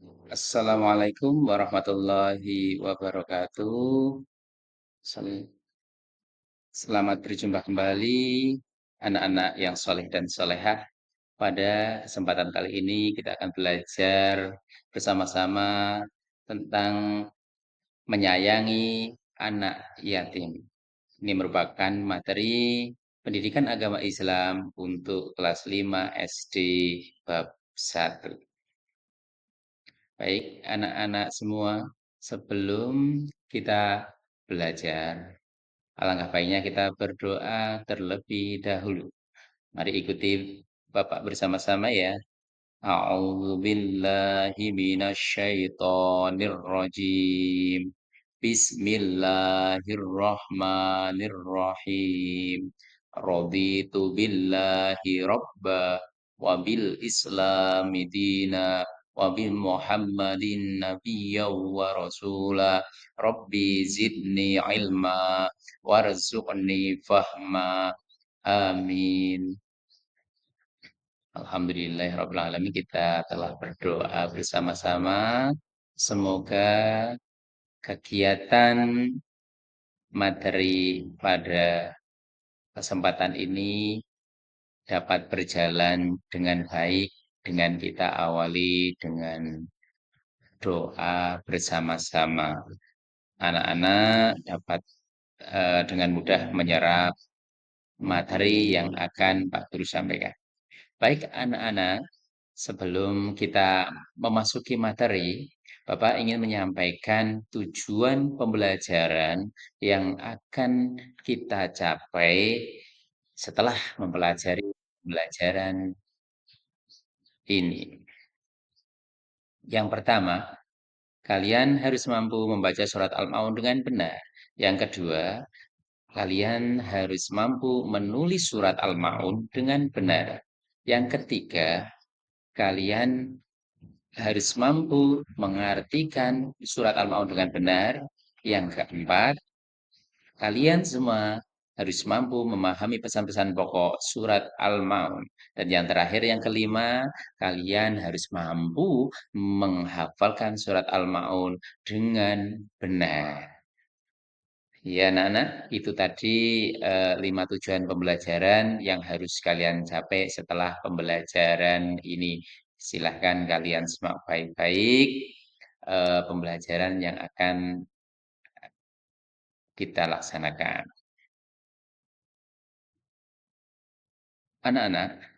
Assalamualaikum warahmatullahi wabarakatuh. Selamat berjumpa kembali, anak-anak yang soleh dan solehah. Pada kesempatan kali ini kita akan belajar bersama-sama tentang menyayangi anak yatim. Ini merupakan materi pendidikan agama Islam untuk kelas 5 SD bab 1. Baik, anak-anak semua, sebelum kita belajar, alangkah baiknya kita berdoa terlebih dahulu. Mari ikuti Bapak bersama-sama ya. A'udzu billahi minasyaitonir rajim. Bismillahirrahmanirrahim. Raditu billahi rabba wa bil islami dina wa bi Muhammadin nabiyya wa rasula. Rabbi zidni ilma warzuqni fahma. Amin. Alhamdulillahirrabbilalamin, kita telah berdoa bersama-sama. Semoga kegiatan materi pada kesempatan ini dapat berjalan dengan baik, dengan kita awali dengan doa bersama-sama. Anak-anak dapat dengan mudah menyerap materi yang akan Pak Guru sampaikan. Baik anak-anak, sebelum kita memasuki materi, Bapak ingin menyampaikan tujuan pembelajaran yang akan kita capai setelah mempelajari pembelajaran ini. Yang pertama, kalian harus mampu membaca surat Al-Maun dengan benar. Yang kedua, kalian harus mampu menulis surat Al-Maun dengan benar. Yang ketiga, kalian harus mampu mengartikan surat Al-Maun dengan benar. Yang keempat, kalian semua harus mampu memahami pesan-pesan pokok surat Al-Maun. Dan yang terakhir, yang kelima, kalian harus mampu menghafalkan surat Al-Maun dengan benar. Ya, anak-anak, itu tadi 5 tujuan pembelajaran yang harus kalian capai setelah pembelajaran ini. Silahkan kalian simak baik-baik pembelajaran yang akan kita laksanakan. Anak-anak,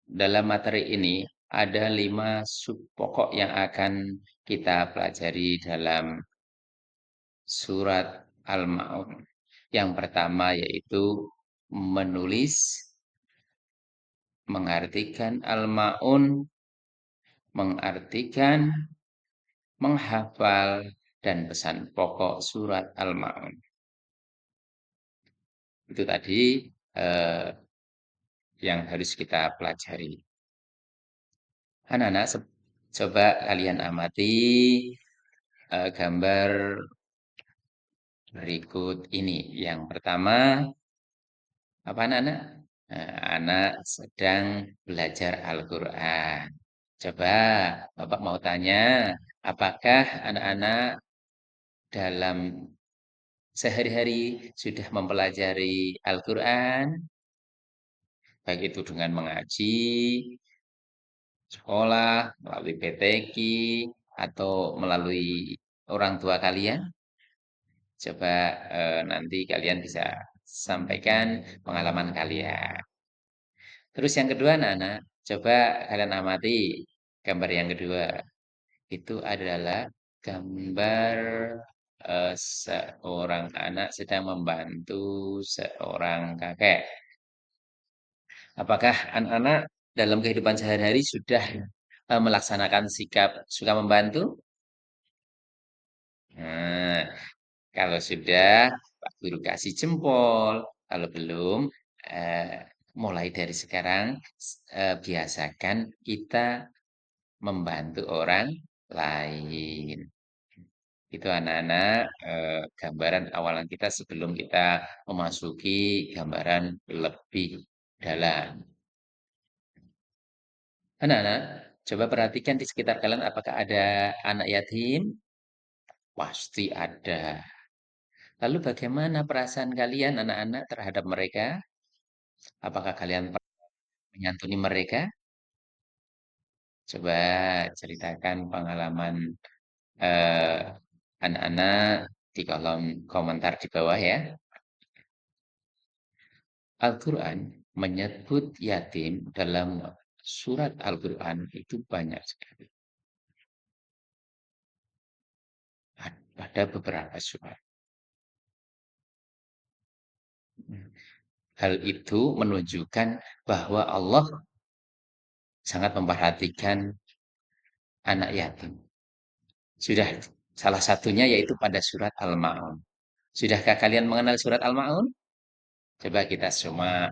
dalam materi ini ada 5 sub pokok yang akan kita pelajari dalam surat Al-Maun. Yang pertama yaitu menulis, mengartikan Al-Maun, mengartikan, menghafal, dan pesan pokok surat Al-Maun. Itu tadi eh, yang harus kita pelajari. Anak-anak, coba kalian amati gambar berikut ini. Yang pertama, apa anak-anak? Nah, anak sedang belajar Al-Quran. Coba Bapak mau tanya, apakah anak-anak dalam sehari-hari sudah mempelajari Al-Quran? Baik itu dengan mengaji, sekolah, melalui PTQ, atau melalui orang tua kalian? Coba nanti kalian bisa sampaikan pengalaman kalian. Terus yang kedua, anak-anak, coba kalian amati gambar yang kedua. Itu adalah gambar seorang anak sedang membantu seorang kakek. Apakah anak-anak dalam kehidupan sehari-hari sudah melaksanakan sikap suka membantu? Nah, kalau sudah, Pak Guru kasih jempol. Kalau belum, eh, mulai dari sekarang biasakan kita membantu orang lain. Itu anak-anak gambaran awalan kita sebelum kita memasuki gambaran lebih dalam. Anak-anak, Coba perhatikan di sekitar kalian apakah ada anak yatim? Pasti ada. Lalu bagaimana perasaan kalian anak-anak terhadap mereka? Apakah kalian pernah menyantuni mereka? Coba ceritakan pengalaman eh, anak-anak di kolom komentar di bawah ya. Al-Quran menyebut yatim dalam surat Al-Quran itu banyak sekali. Pada beberapa surat. Hal itu menunjukkan bahwa Allah sangat memperhatikan anak yatim. Sudah salah satunya yaitu pada surat Al-Ma'un. Sudahkah kalian mengenal surat Al-Ma'un? Coba kita semua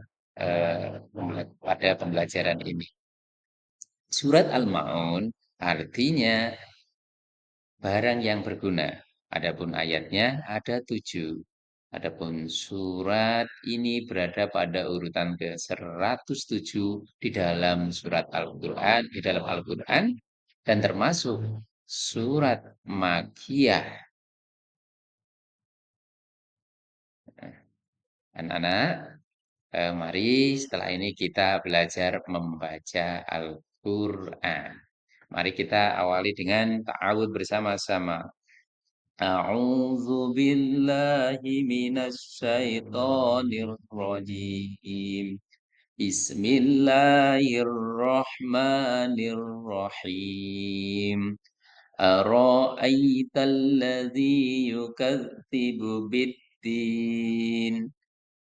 pada pembelajaran ini. Surat Al-Ma'un artinya barang yang berguna. Adapun ayatnya ada 7. Adapun surat ini berada pada urutan ke-107 di dalam surat Al-Quran, di dalam Al-Quran, dan termasuk surat Makiyah. Anak-anak, mari setelah ini kita belajar membaca Al-Quran. Mari kita awali dengan ta'awud bersama-sama. A'udzu billahi minasy syaithanir rajim. Bismillahirrahmanirrahim. Ara'aital ladzi yukadzibu biddin.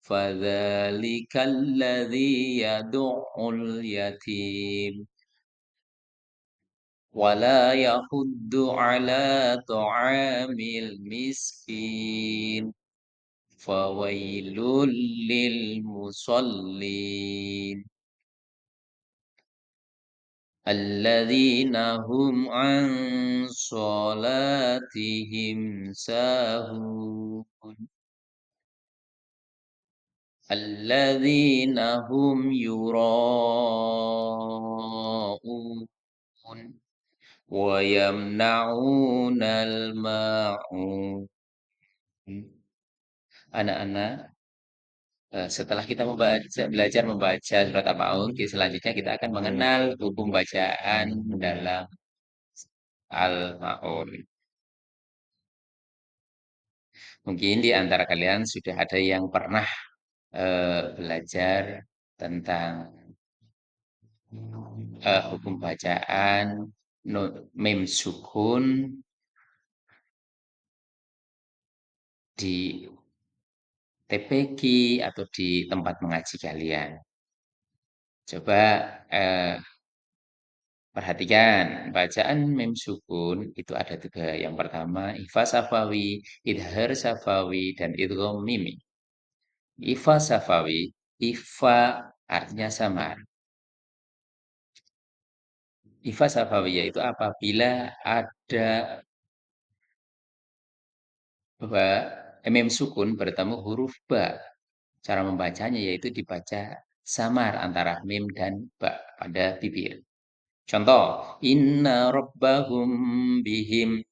Fadzalikal ladzi yad'ul yatim. ولا يحض على طعام المسكين فويل للمصلين الذين هم عن صلاتهم ساهون الذين هم يراءون ويمنعون الماعون. Anak-anak, setelah kita belajar membaca surat Al-Maun, selanjutnya kita akan mengenal hukum bacaan dalam Al-Maun. Mungkin di antara kalian sudah ada yang pernah belajar tentang hukum bacaan mim sukun di TPQ atau di tempat mengaji kalian. Coba eh, perhatikan, bacaan mem sukun itu ada 3. Yang pertama, ifa safawi, idhar safawi, dan idgham mimi. Ifa safawi, ifa artinya samar. Ifa safawi yaitu apabila ada ba, mem sukun bertemu huruf ba. Cara membacanya yaitu dibaca samar antara mim dan ba pada bibir. Contoh, inna rabbahum bihim.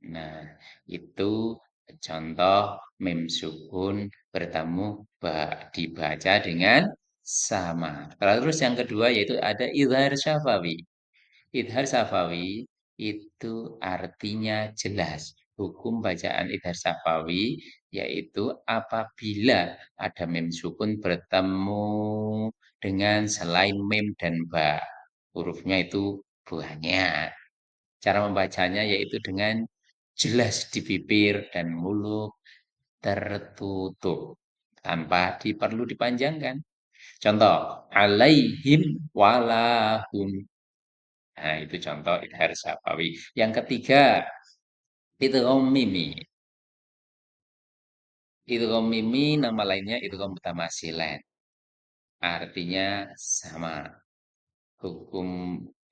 Nah, itu contoh mim sukun bertemu ba dibaca dengan sama. Terus yang kedua yaitu ada idhar syafawi. Idhar syafawi itu artinya jelas. Hukum bacaan idhar syafawi yaitu apabila ada mim sukun bertemu dengan selain mim dan ba. Hurufnya itu banyak. Cara membacanya yaitu dengan jelas di bibir dan mulut tertutup tanpa perlu dipanjangkan. Contoh, alaihim walahum. Nah, itu contoh idhar syafawi. Yang ketiga, idgham mimi. Idgham mimi nama lainnya idgham mutamasilan. Artinya sama. Hukum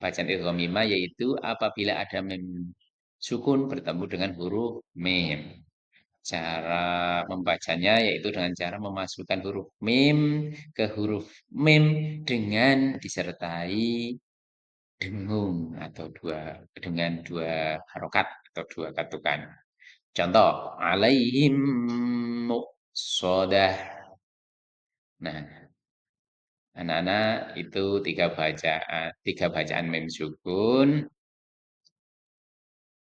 bacaan idgham mimah yaitu apabila ada mim sukun bertemu dengan huruf mim. Cara membacanya yaitu dengan cara memasukkan huruf mim ke huruf mim dengan disertai dengung atau dengan dua harokat atau dua katukan. Contoh, alaihim muqsadah. Nah, anak-anak itu tiga bacaan mim sukun,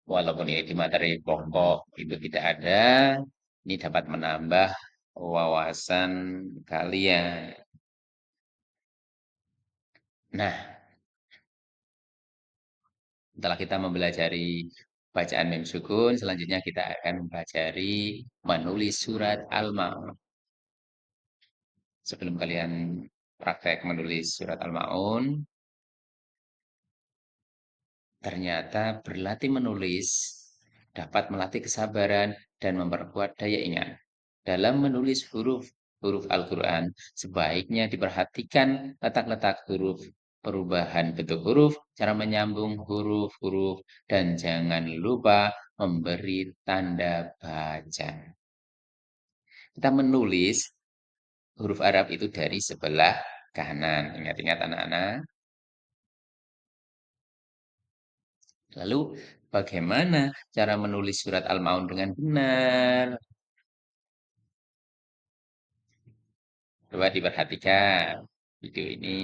walaupun ini di materi pokok itu tidak ada, ini dapat menambah wawasan kalian. Nah, setelah kita mempelajari bacaan mim sukun, selanjutnya kita akan mempelajari menulis surat Al-Ma'un. Sebelum kalian praktek menulis surat Al-Ma'un, ternyata berlatih menulis dapat melatih kesabaran dan memperkuat daya ingat. Dalam menulis huruf Al-Quran, sebaiknya diperhatikan letak-letak huruf, perubahan bentuk huruf, cara menyambung huruf-huruf, dan jangan lupa memberi tanda baca. Kita menulis huruf Arab itu dari sebelah kanan. Ingat-ingat anak-anak. Lalu bagaimana cara menulis surat Al-Maun dengan benar? Coba diperhatikan video ini.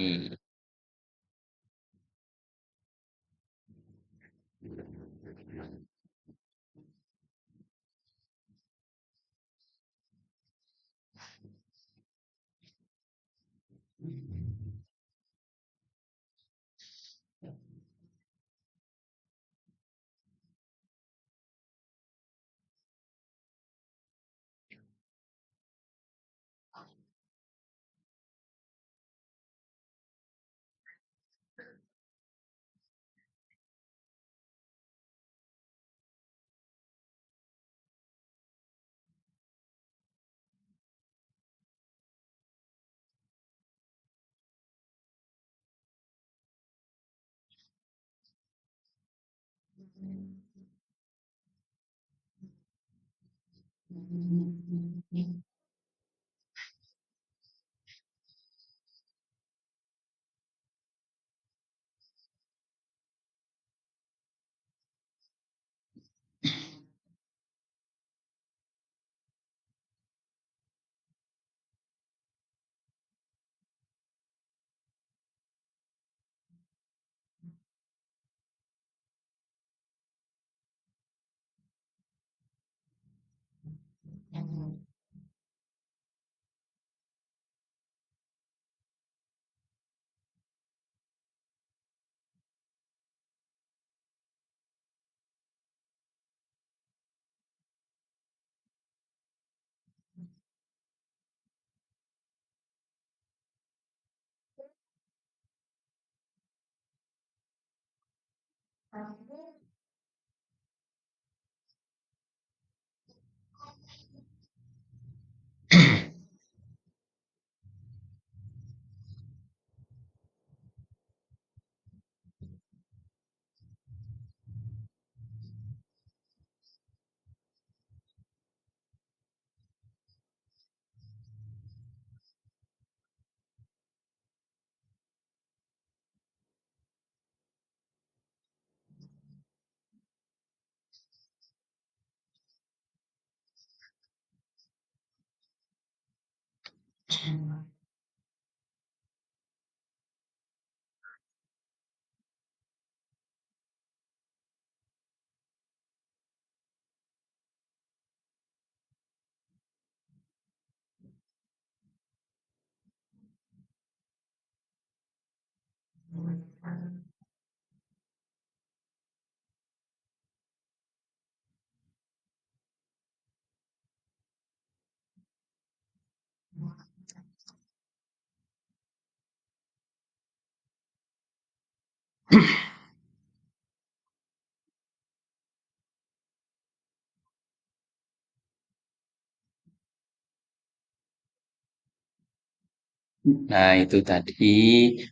Nah, itu tadi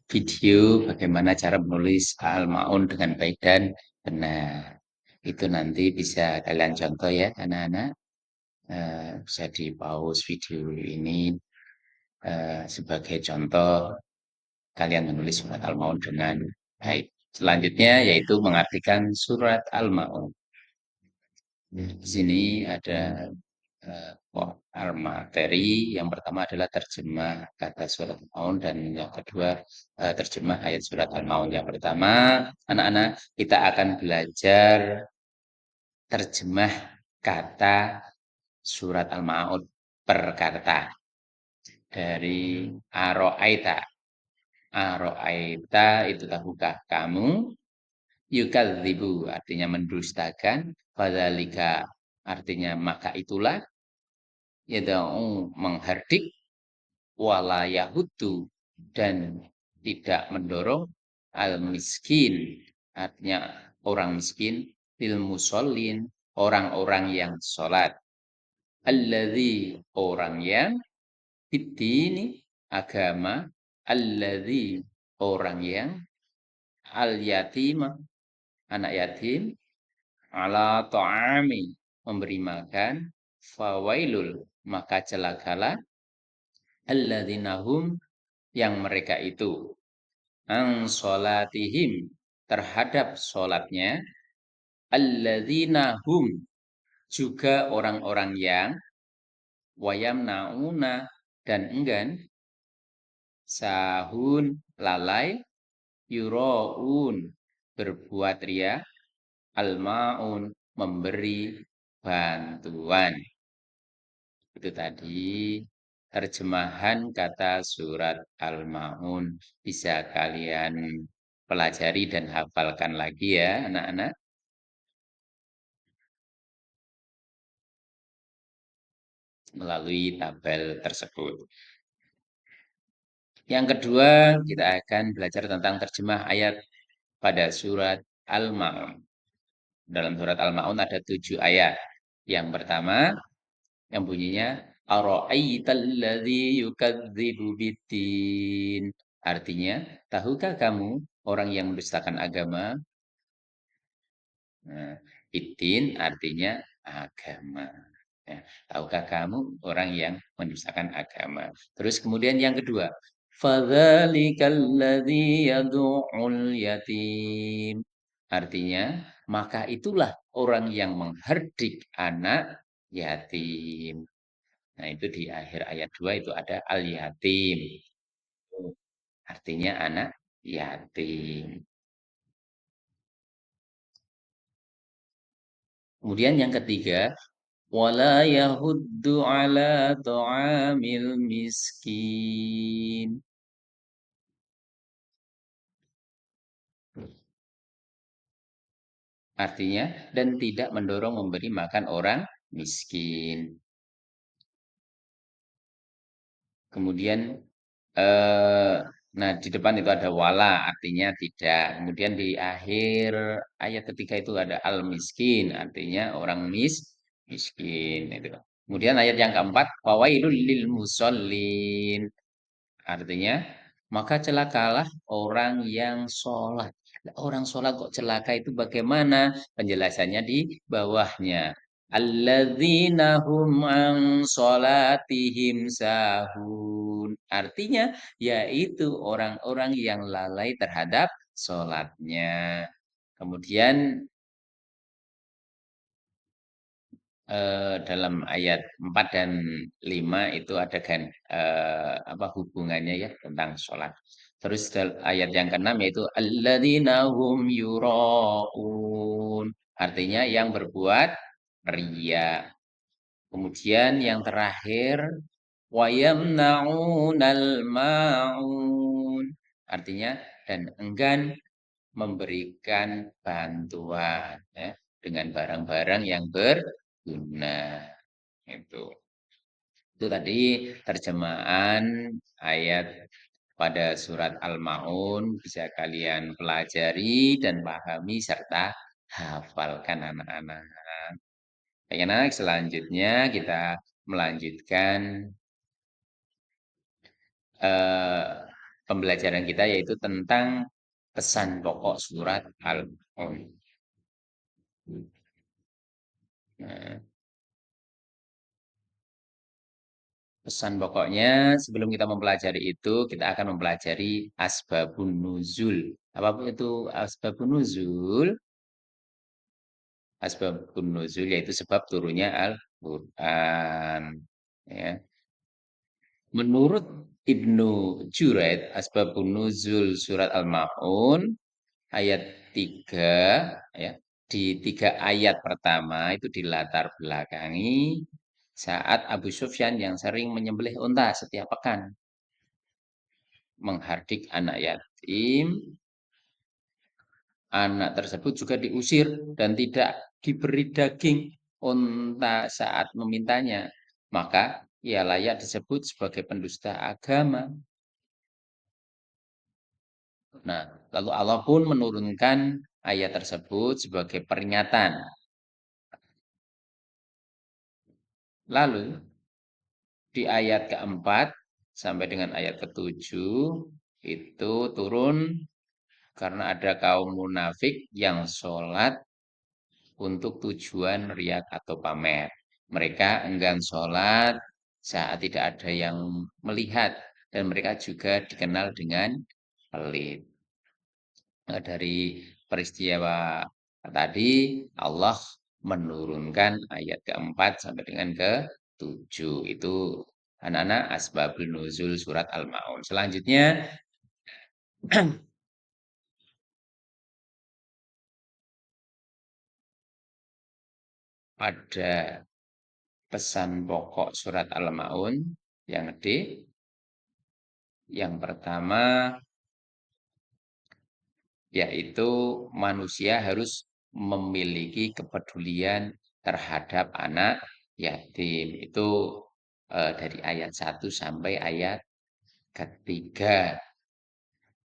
video bagaimana cara menulis Al-Ma'un dengan baik dan benar. Itu nanti bisa kalian contoh ya, anak-anak. Bisa di-pause video ini sebagai contoh kalian menulis surat Al-Maun dengan baik. Selanjutnya yaitu mengartikan surat Al-Maun. Di sini ada materi. Yang pertama adalah terjemah kata surat Al-Maun dan yang kedua terjemah ayat surat Al-Maun. Yang pertama, anak-anak kita akan belajar terjemah kata surat Al-Maun per kata dari Aro'aita. Aro'aita itu tahukah kamu? Yukadzibu artinya mendustakan. Fadzalika artinya maka itulah. Yada'u menghardik. Wala yahudu dan tidak mendorong. Al miskin artinya orang miskin. Lil musallin orang-orang yang sholat. Alladzi orang yang ini agama. Alladzi orang yang al yatima anak yatim ala ta'ami memberi makan fawailul maka celakalah alladzinahum yang mereka itu ang sholatihim terhadap sholatnya alladzinahum juga orang-orang yang wayam nauna dan enggan sahun lalai yuroun berbuat ria al-ma'un memberi bantuan. Itu tadi terjemahan kata surat Al-Ma'un. Bisa kalian pelajari dan hafalkan lagi ya anak-anak. Melalui tabel tersebut. Yang kedua, kita akan belajar tentang terjemah ayat pada surat Al-Ma'un. Dalam surat Al-Ma'un ada 7 ayat. Yang pertama, yang bunyinya Ara'aitalladzi yukadzibu biddin. Artinya, tahukah kamu orang yang mendustakan agama? Nah, biddin artinya agama. Ya, tahukah kamu orang yang mendustakan agama? Terus kemudian yang kedua, fadzalikalladzi yad'ul yatim. Artinya, maka itulah orang yang menghardik anak yatim. Nah, itu di akhir ayat 2 itu ada al-yatim. Artinya anak yatim. Kemudian yang ketiga, wala yahuddu ala ta'amil miskin. Artinya, dan tidak mendorong memberi makan orang miskin. Kemudian eh, nah di depan itu ada wala artinya tidak. Kemudian di akhir ayat ketiga itu ada al miskin artinya orang miskin itu. Kemudian ayat yang keempat fawailul lil musallin artinya maka celakalah orang yang sholat. Orang sholat kok celaka itu bagaimana? Penjelasannya di bawahnya. Alladzina hum an sholatihim sahun. Artinya yaitu orang-orang yang lalai terhadap sholatnya. Kemudian dalam ayat 4 dan 5 itu ada kan apa hubungannya ya tentang sholat. Terus ayat yang keenam yaitu alladzina hum yuraun. Artinya yang berbuat ria. Kemudian yang terakhir wayamnaunal maun. Artinya dan enggan memberikan bantuan ya, dengan barang-barang yang berguna. Itu. Itu tadi terjemahan ayat pada surat Al-Maun bisa kalian pelajari dan pahami serta hafalkan anak-anak. Baik, selanjutnya kita melanjutkan eh, pembelajaran kita yaitu tentang pesan pokok surat Al-Maun. Nah, Pesan pokoknya sebelum kita mempelajari itu, kita akan mempelajari asbabun nuzul. Apa itu asbabun nuzul? Asbabun nuzul yaitu sebab turunnya Al-Quran. Ya. Menurut Ibnu Juraid, asbabun nuzul surat Al-Ma'un ayat 3, ya. Di 3 ayat pertama itu dilatar belakangi saat Abu Sufyan yang sering menyembelih unta setiap pekan menghardik anak yatim. Anak tersebut juga diusir dan tidak diberi daging unta saat memintanya. Maka ia layak disebut sebagai pendusta agama. Nah, lalu Allah pun menurunkan ayat tersebut sebagai peringatan. Lalu di ayat keempat sampai dengan ayat ketujuh itu turun karena ada kaum munafik yang sholat untuk tujuan riak atau pamer. Mereka enggan sholat saat tidak ada yang melihat dan mereka juga dikenal dengan pelit. Dari peristiwa tadi Allah menurunkan ayat keempat sampai dengan ke-7. Itu anak-anak asbabun nuzul surat Al-Maun. Selanjutnya pada pesan pokok surat Al-Maun yang D. Yang pertama yaitu manusia harus memiliki kepedulian terhadap anak yatim. Itu dari ayat 1 sampai ayat ketiga.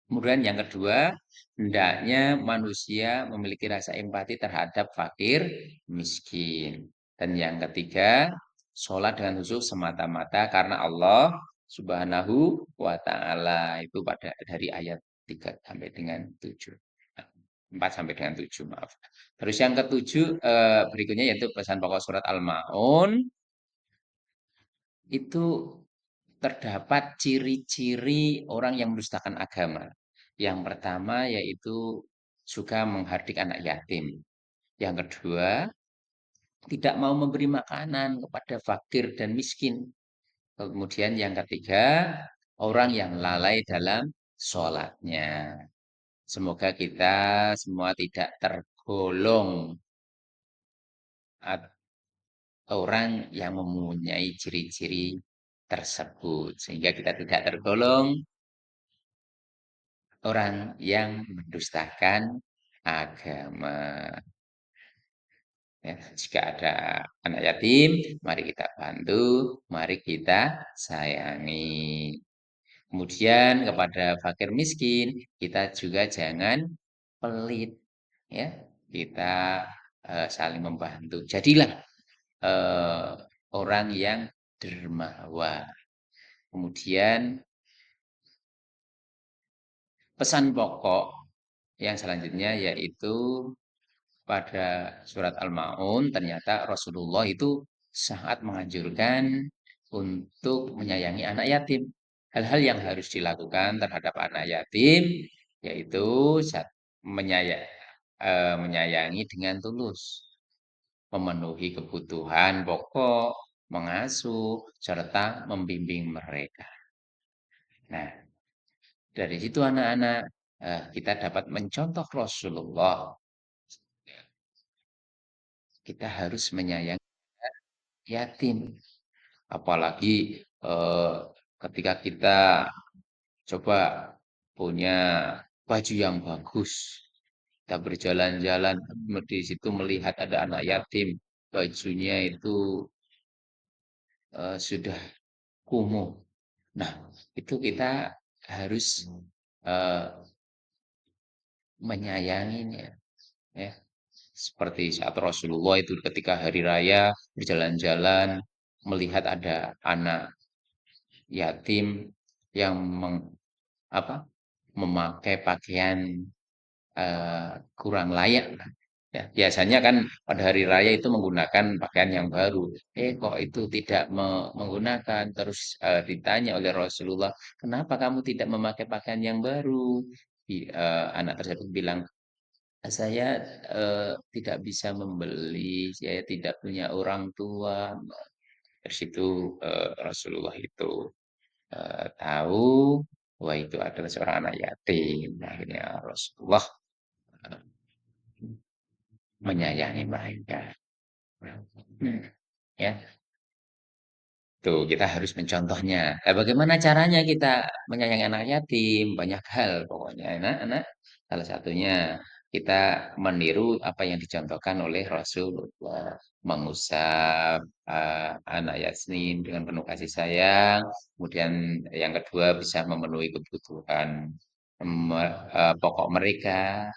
Kemudian yang kedua, hendaknya manusia memiliki rasa empati terhadap fakir miskin. Dan yang ketiga, sholat dengan khusyuk semata-mata karena Allah Subhanahu wa Ta'ala. Itu pada dari ayat 3 sampai dengan 7. 4 sampai dengan 7, maaf. Terus yang ketujuh berikutnya yaitu pesan pokok surat Al-Maun itu terdapat ciri-ciri orang yang mendustakan agama. Yang pertama yaitu suka menghardik anak yatim. Yang kedua, tidak mau memberi makanan kepada fakir dan miskin. Kemudian yang ketiga, orang yang lalai dalam sholatnya. Semoga kita semua tidak tergolong orang yang mempunyai ciri-ciri tersebut. Sehingga kita tidak tergolong orang yang mendustakan agama. Ya, jika ada anak yatim, mari kita bantu, mari kita sayangi. Kemudian kepada fakir miskin, kita juga jangan pelit, ya. Kita saling membantu. Jadilah eh, orang yang dermawan. Kemudian pesan pokok yang selanjutnya yaitu pada surat Al-Maun ternyata Rasulullah itu sangat menganjurkan untuk menyayangi anak yatim. Hal-hal yang harus dilakukan terhadap anak yatim yaitu menyayangi dengan tulus, memenuhi kebutuhan pokok, mengasuh, serta membimbing mereka. Nah, dari situ anak-anak kita dapat mencontoh Rasulullah. Kita harus menyayangi yatim. Apalagi eh, ketika kita coba punya baju yang bagus, kita berjalan-jalan di situ melihat ada anak yatim, bajunya itu sudah kumuh. Nah, itu kita harus eh, menyayanginya, ya. Seperti saat Rasulullah itu ketika hari raya berjalan-jalan melihat ada anak yatim yang apa, memakai pakaian kurang layak. Ya, biasanya kan pada hari raya itu menggunakan pakaian yang baru. Kok itu tidak menggunakan? Terus ditanya oleh Rasulullah, kenapa kamu tidak memakai pakaian yang baru? Anak tersebut bilang, saya tidak bisa membeli, saya tidak punya orang tua. Dari situ Rasulullah itu tahu bahwa itu adalah seorang anak yatim. Akhirnya Rasulullah eh, menyayangi mereka. Ya, tuh kita harus mencontohnya. Nah, bagaimana caranya kita menyayangi anak yatim? Banyak hal pokoknya. Anak-anak, salah satunya kita meniru apa yang dicontohkan oleh Rasulullah. Mengusap anak yatim dengan penuh kasih sayang. Kemudian yang kedua bisa memenuhi kebutuhan pokok mereka.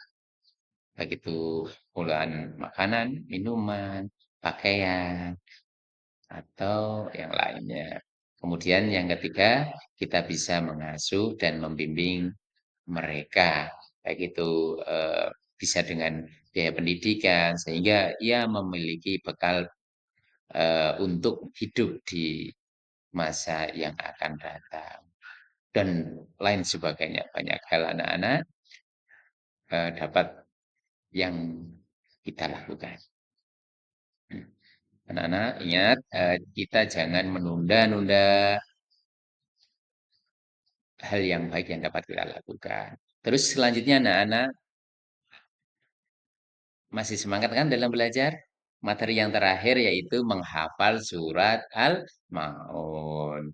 Baik itu puluhan makanan, minuman, pakaian, atau yang lainnya. Kemudian yang ketiga, kita bisa mengasuh dan membimbing mereka, baik itu bisa dengan biaya pendidikan, sehingga ia memiliki bekal untuk hidup di masa yang akan datang. Dan lain sebagainya, banyak hal anak-anak dapat yang kita lakukan. Anak-anak, ingat, kita jangan menunda-nunda hal yang baik yang dapat kita lakukan. Terus selanjutnya anak-anak masih semangat kan dalam belajar? Materi yang terakhir yaitu menghafal surat Al-Maun.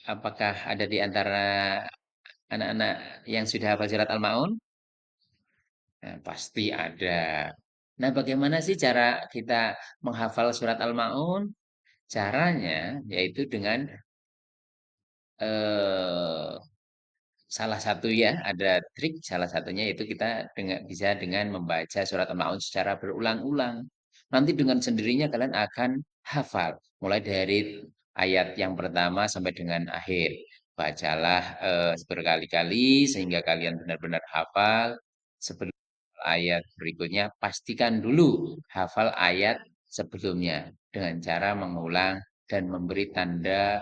Apakah ada di antara anak-anak yang sudah hafal surat Al-Maun? Nah, pasti ada. Nah, bagaimana sih cara kita menghafal surat Al-Maun? Caranya yaitu dengan eh, salah satu ya, ada trik salah satunya itu kita bisa dengan membaca surat Al-Maun secara berulang-ulang. Nanti dengan sendirinya kalian akan hafal. Mulai dari ayat yang pertama sampai dengan akhir. Bacalah berkali-kali sehingga kalian benar-benar hafal. Sebelum ayat berikutnya, pastikan dulu hafal ayat sebelumnya dengan cara mengulang dan memberi tanda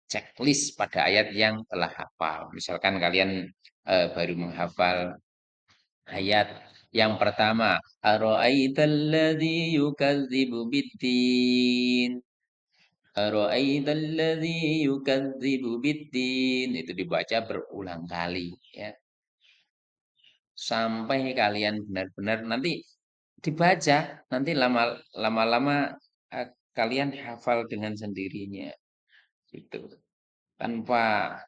checklist pada ayat yang telah hafal. Misalkan kalian baru menghafal ayat yang pertama, Ara'aitalladzi yukadzibu biddin. Ara'aitalladzi yukadzibu biddin. Itu dibaca berulang kali ya. Sampai kalian benar-benar nanti dibaca, nanti lama-lama eh, kalian hafal dengan sendirinya gitu. Tanpa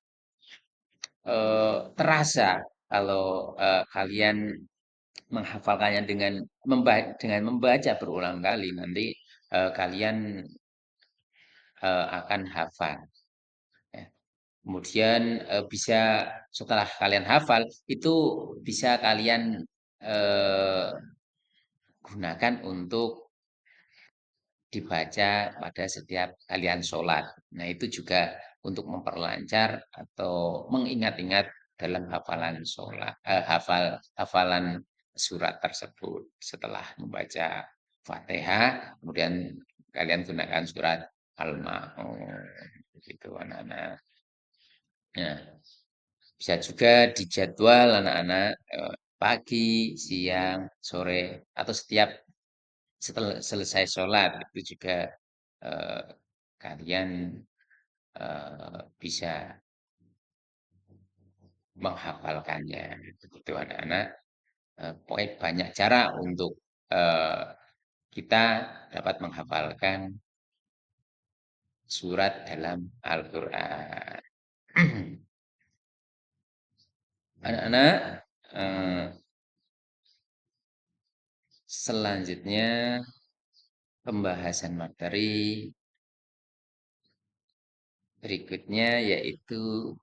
terasa kalau kalian menghafalkannya dengan membaca berulang kali nanti kalian akan hafal ya. Kemudian bisa setelah kalian hafal itu bisa kalian eh, gunakan untuk dibaca pada setiap kalian sholat. Nah, itu juga untuk memperlancar atau mengingat-ingat dalam hafalan sholat, hafalan surat tersebut. Setelah membaca Fatihah, kemudian kalian gunakan surat Al-Ma'un. Begitu anak-anak. Nah, bisa juga dijadwal anak-anak pagi, siang, sore, atau setiap setelah selesai sholat itu juga eh, kalian bisa menghafalkannya. Begitu anak-anak. Pokoknya banyak cara untuk eh, kita dapat menghafalkan surat dalam Al-Quran. Anak-anak, eh, selanjutnya pembahasan materi berikutnya yaitu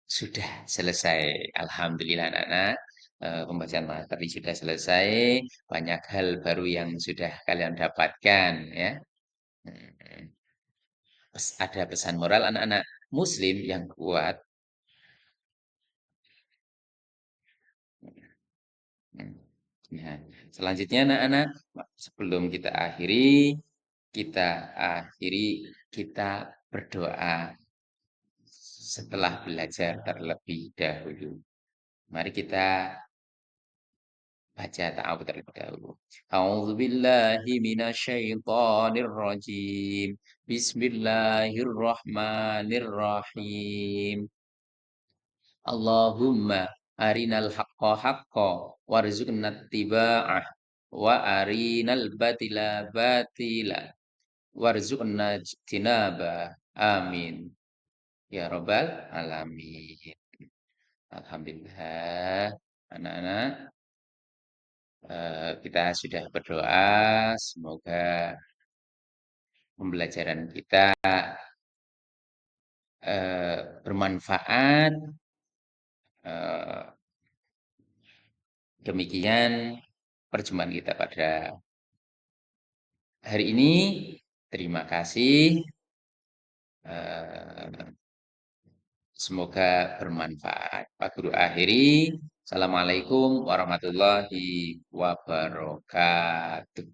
sudah selesai. Alhamdulillah anak-anak. Pembacaan materi sudah selesai. Banyak hal baru yang sudah kalian dapatkan ya. Hmm, Ada pesan moral anak-anak Muslim yang kuat Mmm. Nah, selanjutnya anak-anak, sebelum kita akhiri, kita berdoa setelah belajar terlebih dahulu. Mari kita baca ta'awudz terlebih dahulu. A'udzubillahi minasyaitonir rajim. Bismillahirrahmanirrahim. Allahumma arinal haqqo haqqo warzuqna ittiba'ah wa arinal batila batila warzuqna ijtinabah. Amin. Ya rabbal alamin. Alhamdulillah. Anak-anak, kita sudah berdoa, semoga pembelajaran kita, bermanfaat. Eee, Demikian perjumpaan kita pada hari ini. Terima kasih, eee, semoga bermanfaat. Pak Guru akhiri, assalamualaikum warahmatullahi wabarakatuh.